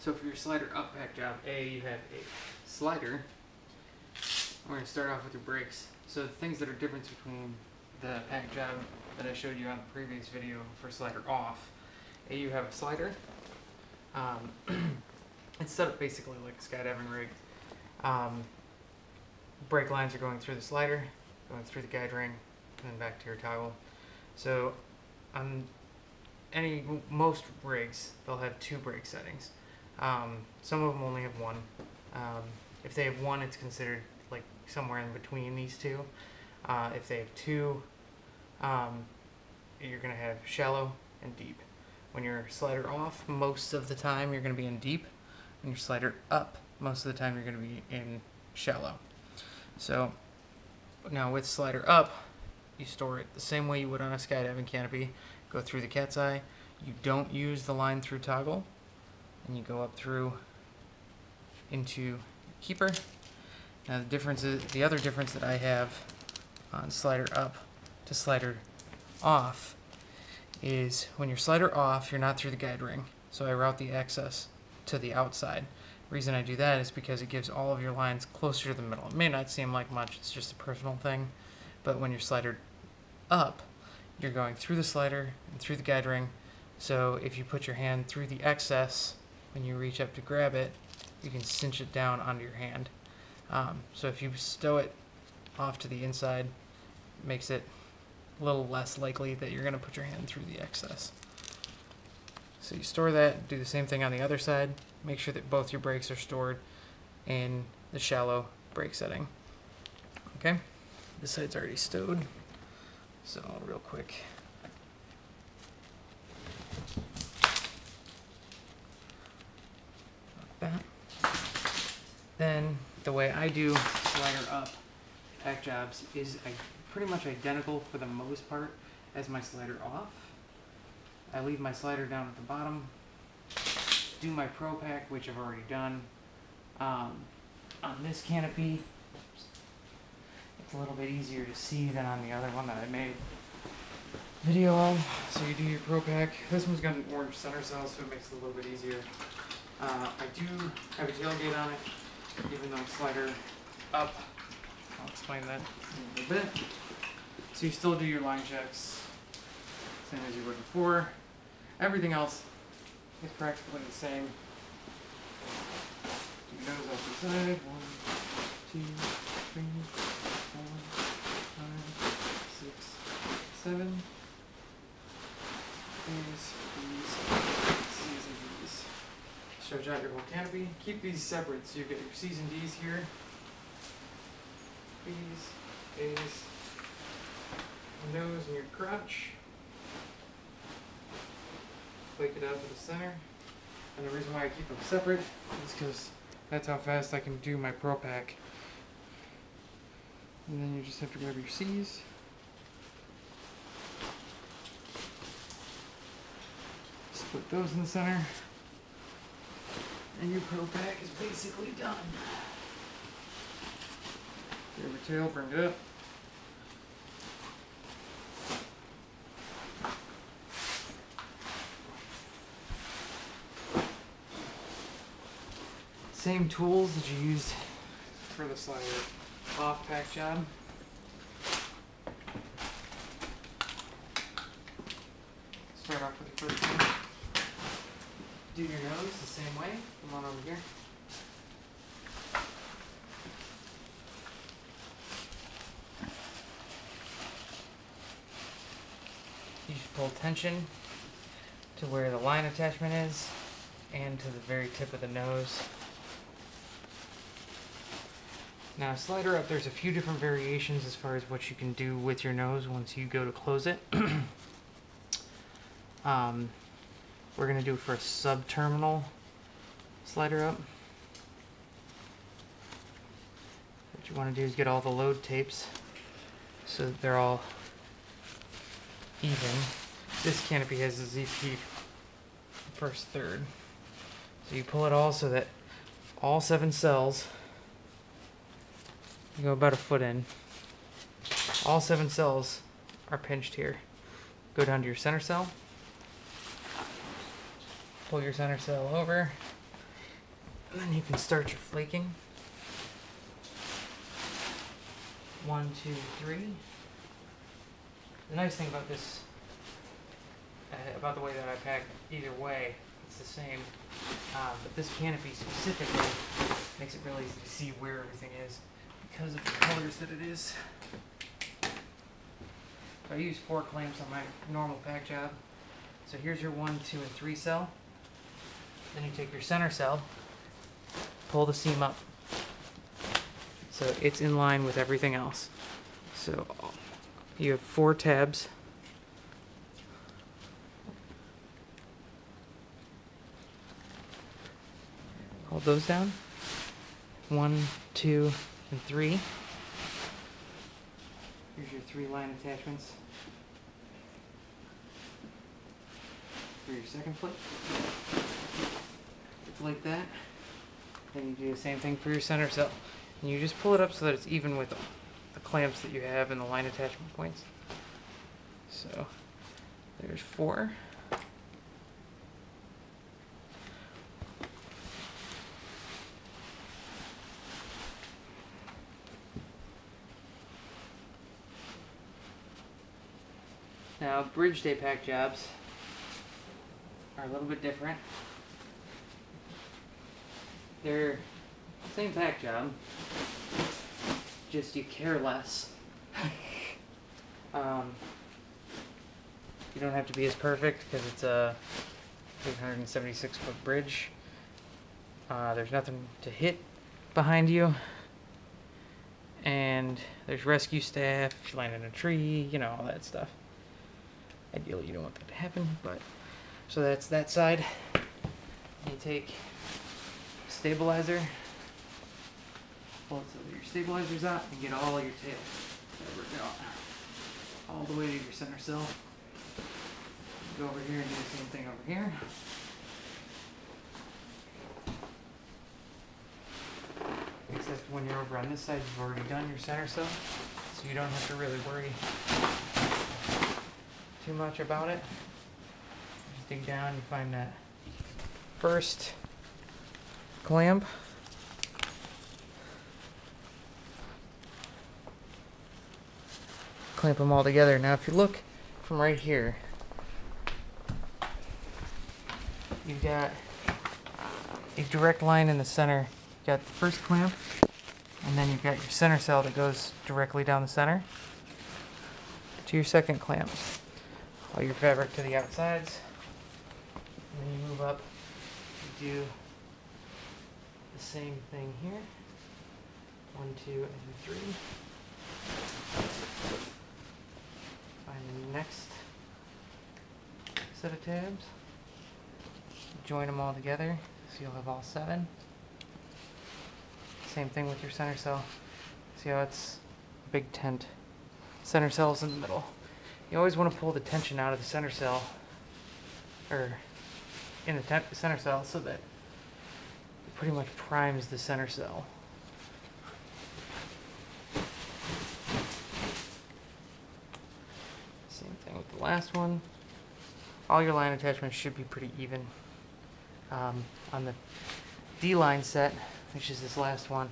So for your slider up pack job, you have a slider. We're going to start off with your brakes. So the things that are different between the pack job that I showed you on the previous video for slider off. You have a slider. It's set up basically like a skydiving rig. Brake lines are going through the slider, going through the guide ring, and then back to your toggle. So on most rigs, they'll have 2 brake settings. Some of them only have 1. If they have 1, it's considered like somewhere in between these 2. If they have 2, you're going to have shallow and deep. When your slider off, most of the time you're going to be in deep. When your slider up, most of the time you're going to be in shallow. So now with slider up, you store it the same way you would on a skydiving canopy. Go through the cat's eye. You don't use the line through toggle, and you go up through into keeper. Now the other difference that I have on slider up to slider off is when you're slider off, you're not through the guide ring. So I route the access to the outside. The reason I do that is because it gives all of your lines closer to the middle. It may not seem like much, it's just a personal thing, but when you're slider up, you're going through the slider and through the guide ring. So if you put your hand through the excess, when you reach up to grab it, you can cinch it down onto your hand. So if you stow it off to the inside, it makes it a little less likely that you're going to put your hand through the excess. So you store that, do the same thing on the other side. Make sure that both your brakes are stored in the shallow brake setting. Okay, this side's already stowed, so real quick. Like that. Then the way I do slider up pack jobs is pretty much identical for the most part as my slider off. I leave my slider down at the bottom, do my Pro Pack, which I've already done. On this canopy, it's a little bit easier to see than on the other one that I made video of. So you do your Pro Pack. This one's got an orange center cell, so it makes it a little bit easier. I do have a tailgate on it, even though it's slider up. I'll explain that in a little bit. So you still do your line checks, same as you would before. Everything else is practically the same. Do your nose off the side. 1, 2, 3, 4, 5, 6, 7. These, and these. Stretch out your whole canopy. Keep these separate, so you get your C's and D's here. These, A's, nose and your crotch. Flake it out to the center. And the reason why I keep them separate is because that's how fast I can do my Pro Pack. And then you just have to grab your C's. Split those in the center. And your Pro Pack is basically done. Grab your tail, bring it up. Same tools that you used for the slider off pack job. Start off with the first one. Do your nose the same way. Come on over here. You should pull tension to where the line attachment is and to the very tip of the nose. Now, slider up, there's a few different variations as far as what you can do with your nose once you go to close it. We're going to do it for a sub-terminal slider up. What you want to do is get all the load tapes so that they're all even. This canopy has a ZP first third. So you pull it all so that all 7 cells, you go about a foot in, all 7 cells are pinched here. Go down to your center cell, pull your center cell over, And then you can start your flaking. 1, 2, 3. The nice thing about this, about the way that I pack either way, it's the same. But this canopy specifically makes it really easy to see where everything is because of the colors that it is. I use 4 clamps on my normal pack job. So here's your 1, 2, and 3 cell. Then you take your center cell, pull the seam up so it's in line with everything else. So you have 4 tabs. Hold those down. 1, 2, and 3. Here's your 3 line attachments for your second flip. It's like that. Then you do the same thing for your center cell. And you just pull it up so that it's even with the clamps that you have and the line attachment points. So there's 4. Now, bridge day pack jobs are a little bit different. They're the same pack job, just you care less. You don't have to be as perfect because it's a 876-foot bridge. There's nothing to hit behind you. And there's rescue staff, if you land in a tree, you know, all that stuff. Ideally, you don't want that to happen, but so that's that side. You take stabilizer, pull it so that your stabilizer's out, and get all your tail fabric out all the way to your center cell. Go over here and do the same thing over here. Except when you're over on this side, you've already done your center cell, so you don't have to really worry too much about it. Just dig down and find that first clamp. Clamp them all together. Now if you look from right here, you've got a direct line in the center. You've got the first clamp, and then you've got your center cell that goes directly down the center to your second clamp. All your fabric to the outsides, and then you move up, you do the same thing here. 1, 2, and 3. Find the next set of tabs. Join them all together, so you'll have all 7. Same thing with your center cell. See how it's a big tent. Center cell's in the middle. You always want to pull the tension out of the center cell, or in the center cell, so that it pretty much primes the center cell. Same thing with the last one. All your line attachments should be pretty even. On the D-line set, which is this last one,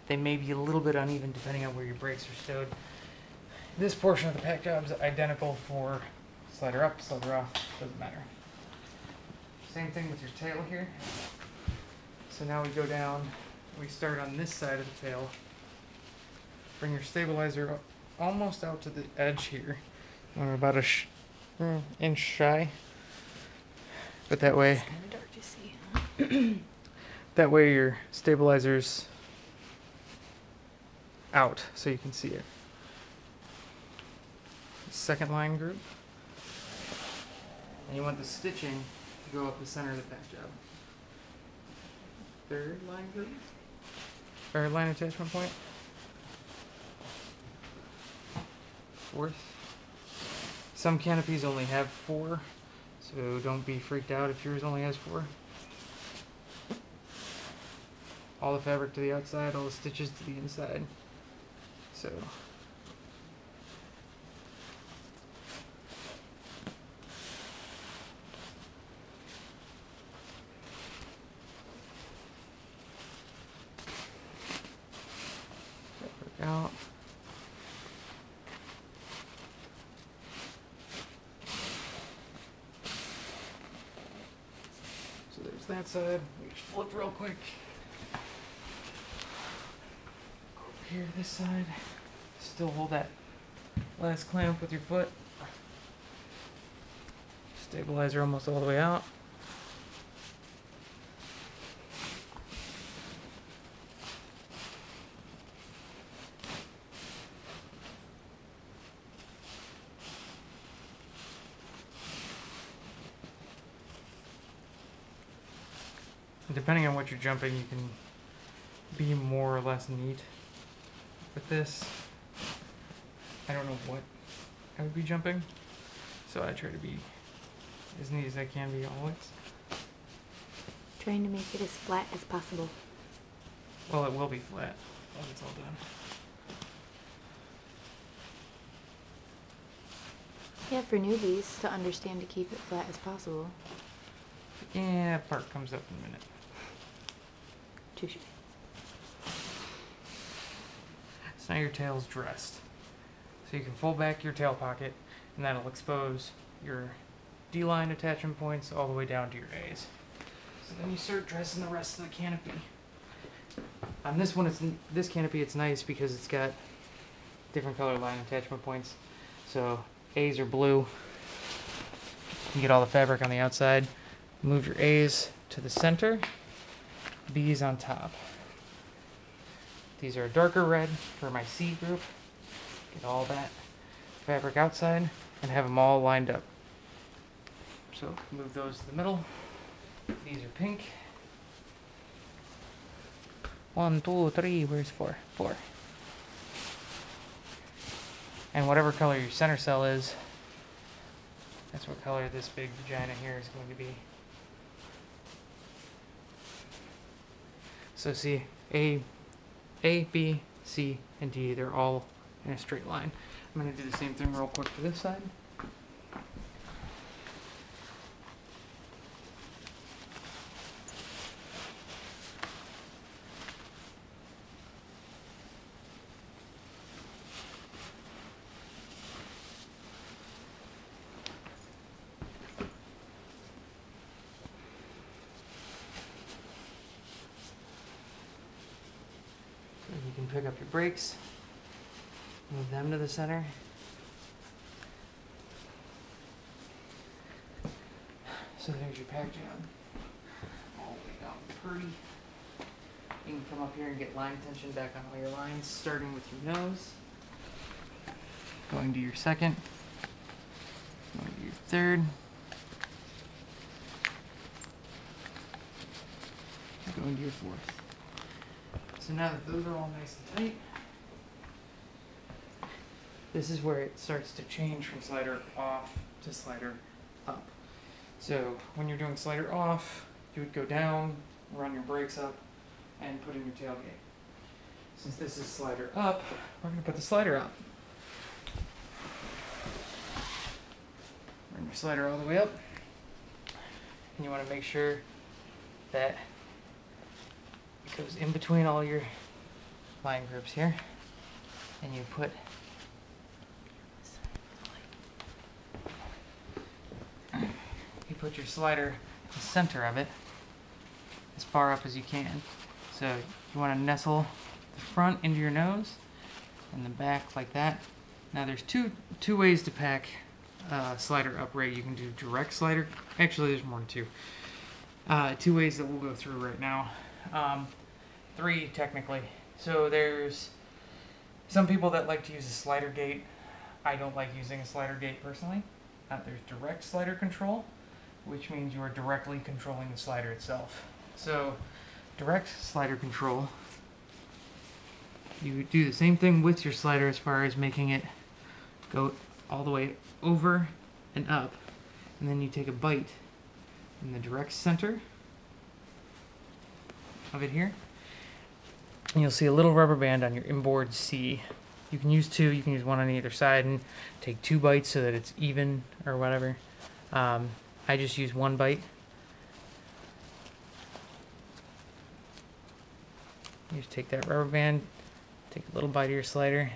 they may be a little bit uneven depending on where your brakes are stowed. This portion of the pack job is identical for slider up, slider off, doesn't matter. Same thing with your tail here. So now we go down, we start on this side of the tail. Bring your stabilizer up, almost out to the edge here. We're about a inch shy. But that way, It's kind of dark to see, huh? that way your stabilizer's out so you can see it. Second line group, and you want the stitching to go up the center of the pack job. Third line group, or line attachment point. Fourth. Some canopies only have 4, so don't be freaked out if yours only has 4. All the fabric to the outside, all the stitches to the inside. So out. So there's that side. We just flip real quick. Go over here to this side. Still hold that last clamp with your foot. Stabilizer almost all the way out. Depending on what you're jumping, you can be more or less neat with this. I don't know what I would be jumping, so I try to be as neat as I can be always. Trying to make it as flat as possible. Well, it will be flat when it's all done. Yeah, for newbies to understand to keep it flat as possible. Yeah, that part comes up in a minute. Touche. So now your tail's dressed. So you can fold back your tail pocket, and that'll expose your D-line attachment points all the way down to your A's. So then you start dressing the rest of the canopy. On this one, this canopy, it's nice because it's got different color line attachment points. So A's are blue. You can get all the fabric on the outside. Move your A's to the center, B's on top. These are a darker red for my C group. Get all that fabric outside and have them all lined up. So move those to the middle. These are pink. 1, 2, 3, where's 4? 4. And whatever color your center cell is, that's what color this big vagina here is going to be. So see, A, B, C, and D, they're all in a straight line. I'm going to do the same thing real quick for this side. You can pick up your brakes, move them to the center. So there's your pack jam. All the way down pretty. You can come up here and get line tension back on all your lines, starting with your nose. Going to your second. Going to your third. Going to your fourth. So now that those are all nice and tight, this is where it starts to change from slider off to slider up. So when you're doing slider off, you would go down, run your brakes up, and put in your tailgate. Since this is slider up, we're going to put the slider up. Run your slider all the way up. And you want to make sure that it goes in between all your line groups here, and you put your slider in the center of it as far up as you can. So you want to nestle the front into your nose and the back like that. Now there's two ways to pack slider upright. You can do direct slider. Actually, there's more than two. Two ways that we'll go through right now. 3 technically. So there's some people that like to use a slider gate. I don't like using a slider gate personally. There's direct slider control, which means you are directly controlling the slider itself. So direct slider control, you do the same thing with your slider as far as making it go all the way over and up, and then you take a bite in the direct center of it here, and you'll see a little rubber band on your inboard C. You can use 2, you can use 1 on either side and take 2 bites so that it's even or whatever. I just use 1 bite. You just take that rubber band, Take a little bite of your slider.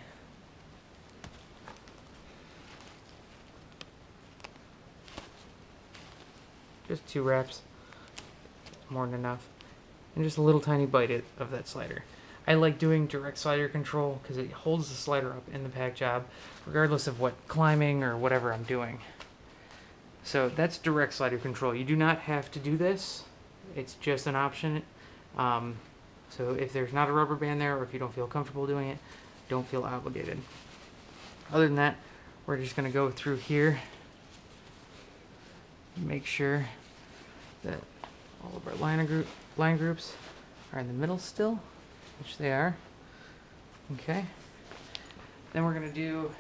Just 2 wraps, more than enough. And just a little tiny bite of that slider. I like doing direct slider control because it holds the slider up in the pack job, regardless of what climbing or whatever I'm doing. So that's direct slider control. You do not have to do this. It's just an option. So if there's not a rubber band there, or if you don't feel comfortable doing it, don't feel obligated. Other than that, we're just going to go through here. Make sure that all of our line groups are in the middle still, which they are. Okay. Then we're going to do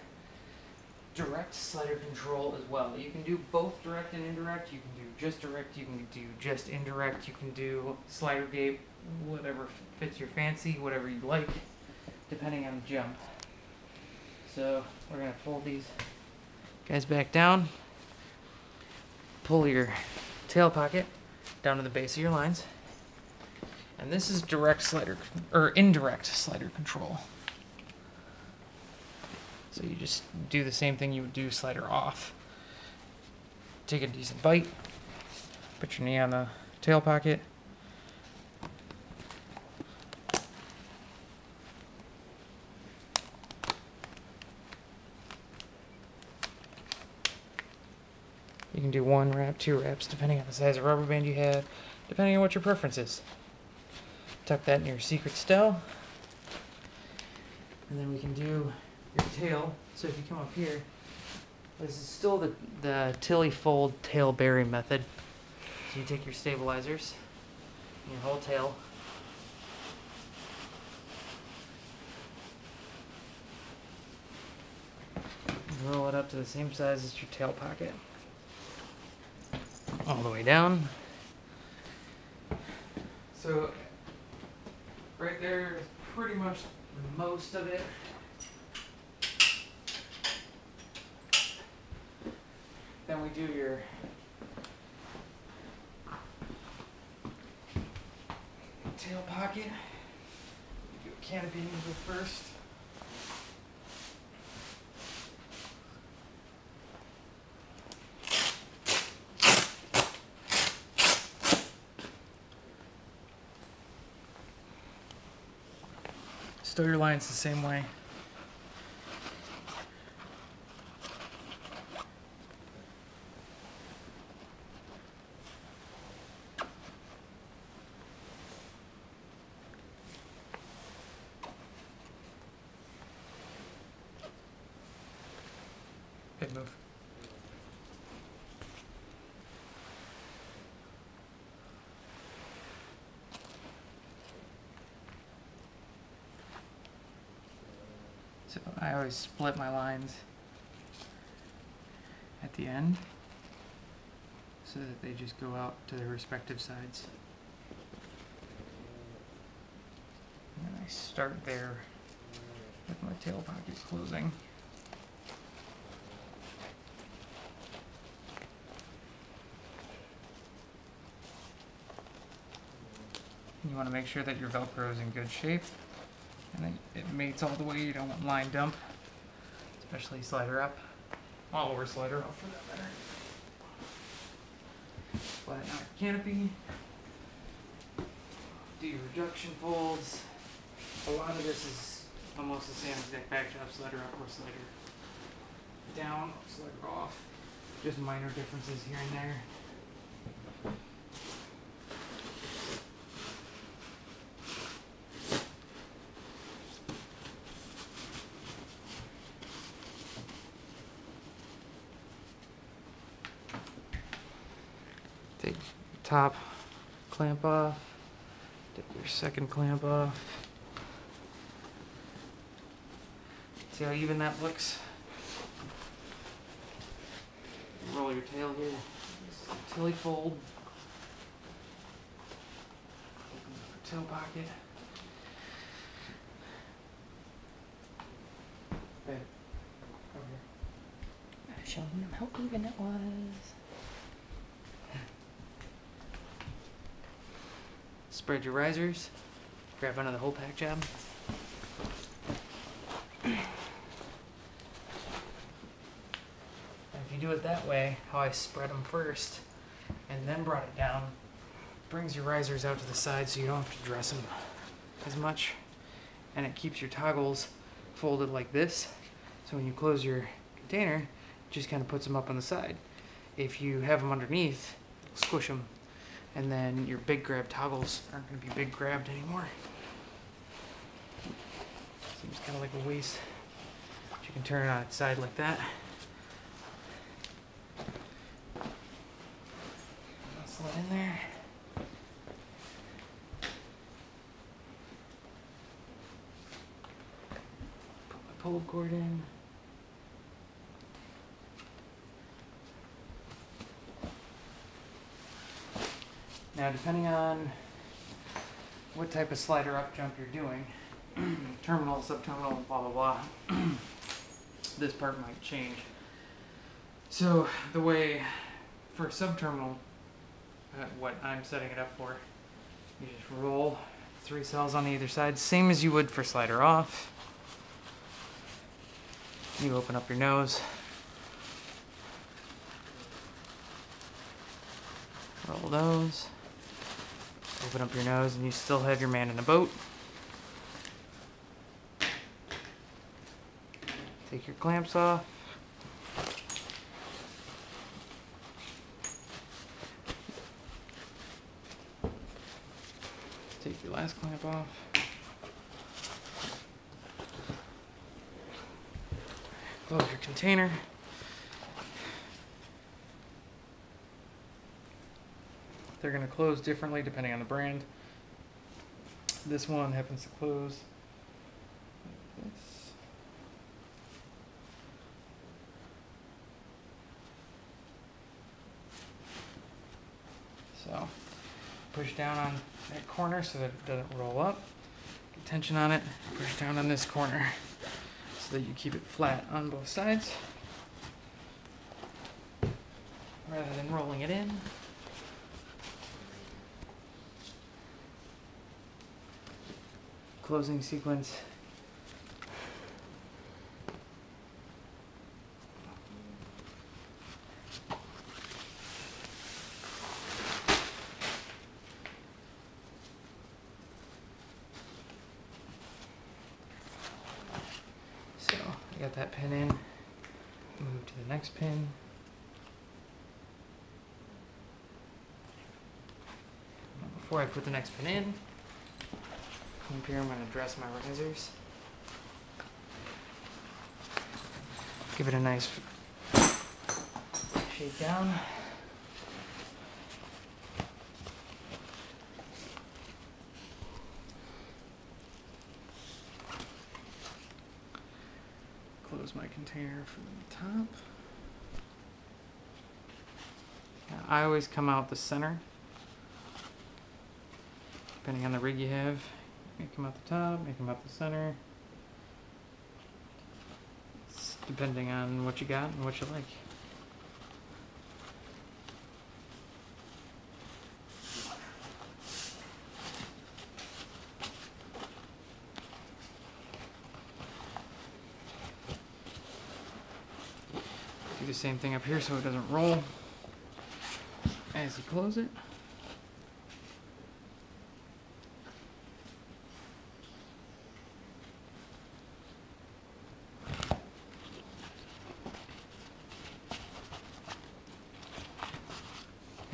direct slider control as well. You can do both direct and indirect. You can do just direct, you can do just indirect, you can do slider gate, whatever fits your fancy, whatever you like, depending on the jump. So we're going to fold these guys back down. Pull your tail pocket down to the base of your lines. And this is direct slider, or indirect slider control. So you just do the same thing you would do slider off. Take a decent bite. Put your knee on the tail pocket. You can do 1 wrap, 2 wraps, depending on the size of rubber band you have, depending on what your preference is. Tuck that in your secret stell. And then we can do your tail. So if you come up here, this is still the Tilly fold tail bury method. So you take your stabilizers, your whole tail, and roll it up to the same size as your tail pocket. All the way down. So right there is pretty much most of it. Then we do your tail pocket. We do a canopy move first. Stow your lines the same way. Good move. So I always split my lines at the end so that they just go out to their respective sides. And then I start there with my tail pocket closing. You want to make sure that your Velcro is in good shape and then it mates all the way. You don't want line dump, especially slider up, all over slider off for that matter. Flatten out your canopy, do your reduction folds. A lot of this is almost the same exact back job, slider up or slider down, slider off. Just minor differences here and there. Take your top clamp off, take your second clamp off. See how even that looks? Roll your tail here, Tilly fold, open up your tail pocket. Babe, over here. I was showing them how even it was. Spread your risers, grab onto the whole pack job. do it that way, how I spread them first and then brought it down, brings your risers out to the side so you don't have to dress them as much, and it keeps your toggles folded like this, so when you close your container, it just kind of puts them up on the side. If you have them underneath, squish them, and then your big grab toggles aren't going to be big grabbed anymore. Seems kind of like a waste. But you can turn it on its side like that. Slide in there. Put my pull cord in. Now, depending on what type of slider up jump you're doing, terminal, subterminal, blah, blah, blah, this part might change. So the way for subterminal, what I'm setting it up for, you just roll 3 cells on either side, same as you would for slider off. You open up your nose, roll those, open up your nose, and you still have your man in a boat. Take your clamps off. Take your last clamp off. Close your container. They're going to close differently depending on the brand. This one happens to close like this. So push down on that corner so that it doesn't roll up. Get tension on it. Push down on this corner so that you keep it flat on both sides rather than rolling it in. Closing sequence. So I got that pin in. Move to the next pin. Before I put the next pin in, come up here, I'm going to dress my risers. Give it a nice shake down. Close my container from the top. Now, I always come out the center, depending on the rig you have. Make them out the top, make them out the center. It's depending on what you got and what you like. Do the same thing up here so it doesn't roll as you close it.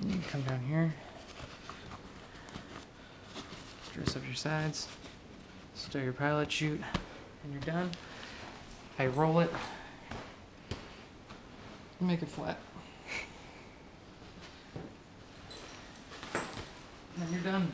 You can come down here, dress up your sides, stow your pilot chute, and you're done. I roll it, make it flat, and then you're done.